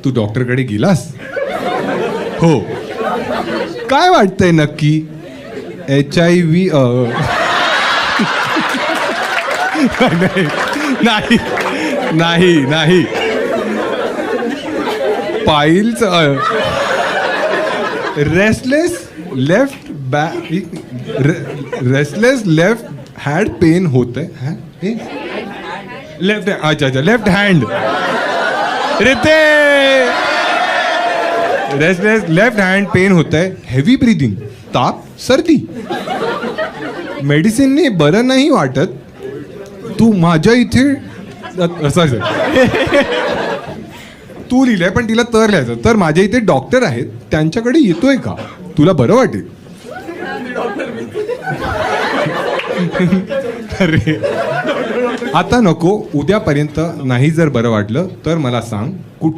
तू डॉक्टरकडे गेलास? हो. काय वाटतंय नक्की? HIV नाही नाही नाही piles restless left restless left hand pain होत आहे. लेफ्ट अच्छा अच्छा लेफ्ट हँड रिते रेस्टलेस लेफ्ट हँड पेन होत आहे. हेवी ब्रीदिंग ताप सर्दी मेडिसिनने बरं नाही वाटत. तू माझ्या इथे सॉरी तू लिहिलंय पण तिला तर लिहायचं. तर माझ्या इथे डॉक्टर आहेत त्यांच्याकडे येतोय का? तुला बरं वाटेल. अरे आता नको. उद्यापर्यंत नाही जर बरं वाटलं तर मला सांग.